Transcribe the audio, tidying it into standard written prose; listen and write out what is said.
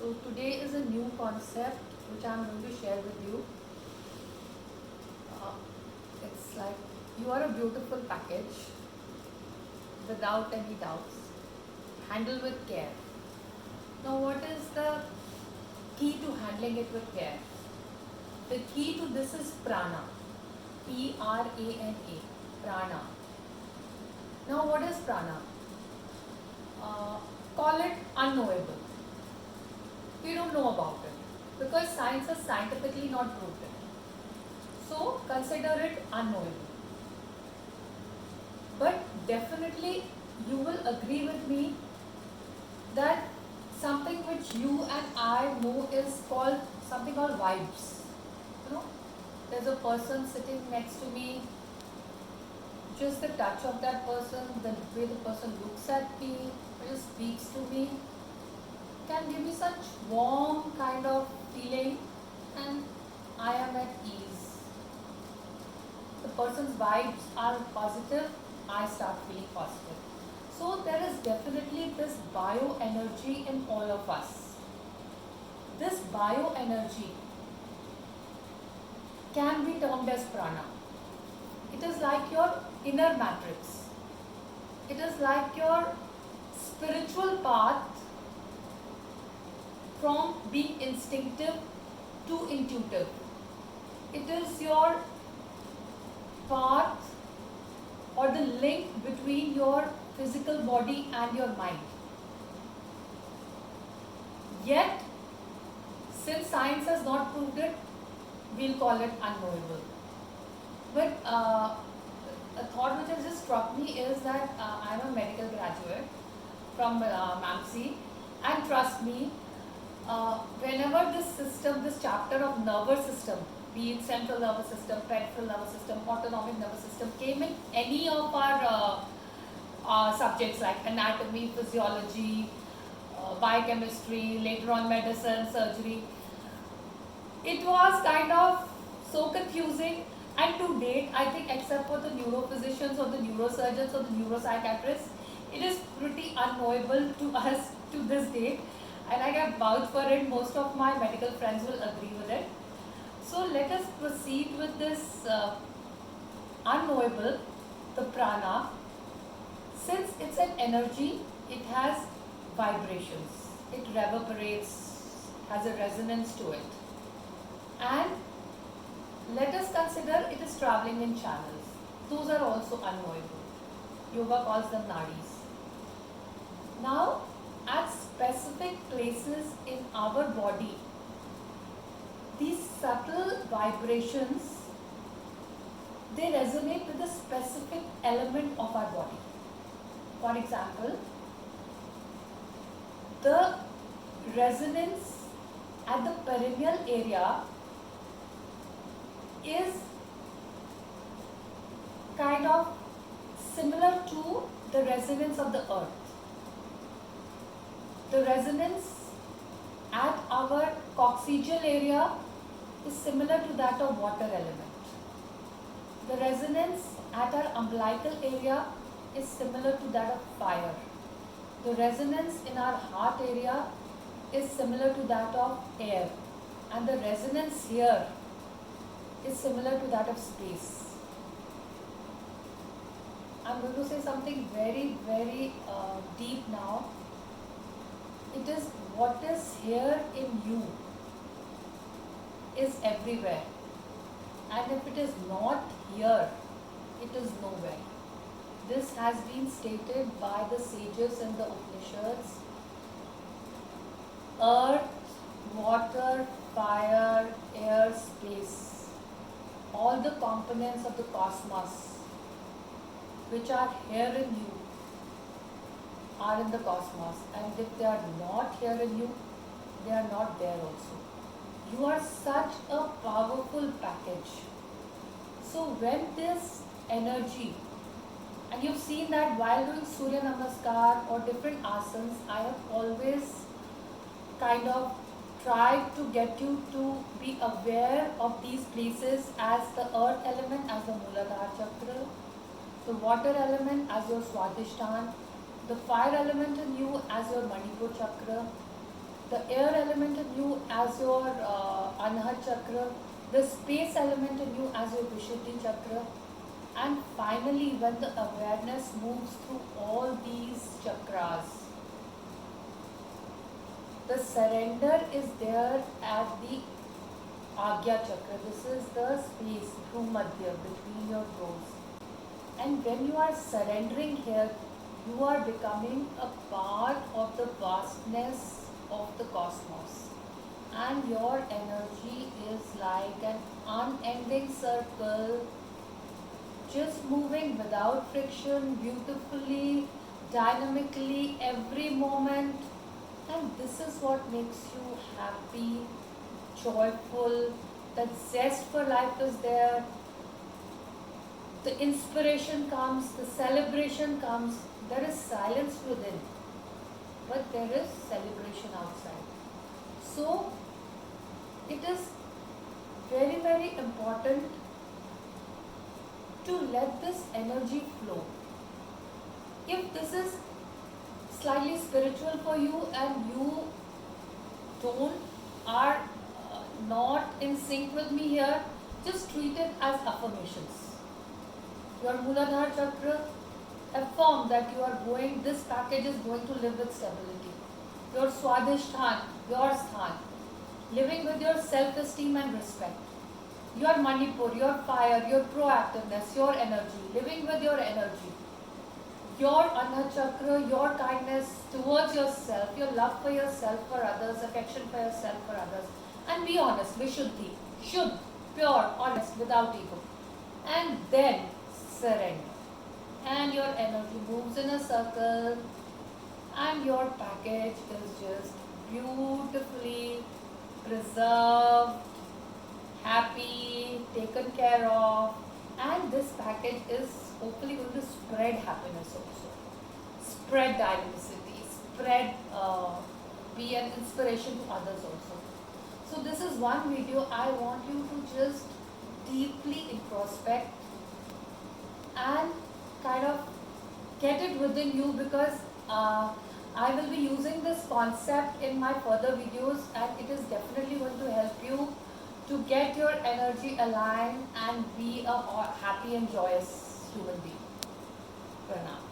So today is a new concept which I am going to share with you. Uh, it's like you are a beautiful package without any doubts. Handle with care. Now, what is the key to handling it with care? The key to this is prana. Prana. Prana. Now, what is prana? Uh, Call it unknowable. We don't know about it because science has scientifically not proved it. So consider it unknowable. But definitely you will agree with me that something which you and I know is called something called vibes. You know, there's a person sitting next to me, just the touch of that person, the way the person looks at me, or just speaks to me, can give me such warm kind of feeling, and I am at ease. The person's vibes are positive, I start feeling positive. So there is definitely this bioenergy in all of us. This bioenergy can be termed as prana. It is like your inner matrix. It is like your spiritual path from being instinctive to intuitive. It is your path or the link between your physical body and your mind. Yet, since science has not proved it, we'll call it unknowable. But a thought which has just struck me is that I'm a medical graduate from MAMC, and trust me, whenever this system, this chapter of nervous system, be it central nervous system, peripheral nervous system, autonomic nervous system, came in any of our subjects like anatomy, physiology, biochemistry, later on medicine, surgery, it was kind of so confusing. And to date, I think except for the neurophysicians or the neurosurgeons or the neuropsychiatrists, it is pretty unknowable to us to this date. And I can vouch for it, most of my medical friends will agree with it. So let us proceed with this unknowable, the prana. Since it's an energy, it has vibrations, it reverberates, has a resonance to it. And let us consider it is traveling in channels. Those are also unknowable. Yoga calls them nadis. Now, at specific places in our body, these subtle vibrations, they resonate with a specific element of our body. For example, the resonance at the perineal area is kind of similar to the resonance of the earth. The resonance at our coccygeal area is similar to that of water element. The resonance at our umbilical area is similar to that of fire. The resonance in our heart area is similar to that of air. And the resonance here is similar to that of space. I'm going to say something very, very deep now. It is what is here in you is everywhere. And if it is not here, it is nowhere. This has been stated by the sages in the Upanishads. Earth, water, fire, air, space, all the components of the cosmos which are here in you are in the cosmos, and if they are not here in you, they are not there also. You are such a powerful package. So when this energy, and you've seen that while doing Surya Namaskar or different asanas, I have always kind of tried to get you to be aware of these places as the earth element as the Muladhara Chakra, the water element as your Swadhisthana, the fire element in you as your Manipur Chakra, the air element in you as your Anahat chakra, the space element in you as your Vishuddhi chakra, and finally when the awareness moves through all these chakras, the surrender is there at the Agya chakra. This is the space through Madhya between your toes. And when you are surrendering here, you are becoming a part of the vastness of the cosmos. And your energy is like an unending circle, just moving without friction, beautifully, dynamically, every moment. And this is what makes you happy, joyful, that zest for life is there. The inspiration comes, the celebration comes. There is silence within, but there is celebration outside. So, it is very, very important to let this energy flow. If this is slightly spiritual for you and you don't are not in sync with me here, just treat it as affirmations. Your Mooladhara chakra, affirm that you are going, this package is going to live with stability. Your Swadhishthan, your Sthan, living with your self-esteem and respect. Your Manipur, your fire, your proactiveness, your energy, living with your energy. Your Anha chakra, your kindness towards yourself, your love for yourself, for others, affection for yourself, for others. And be honest, Vishuddhi, Shuddh, pure, honest, without ego. And then surrender. And your energy moves in a circle and your package is just beautifully preserved, happy, taken care of, and this package is hopefully going to spread happiness also, spread dynamicity, spread, be an inspiration to others also. So this is one video I want you to just deeply introspect and kind of get it within you, because I will be using this concept in my further videos, and it is definitely going to help you to get your energy aligned and be a happy and joyous human being. Pranam.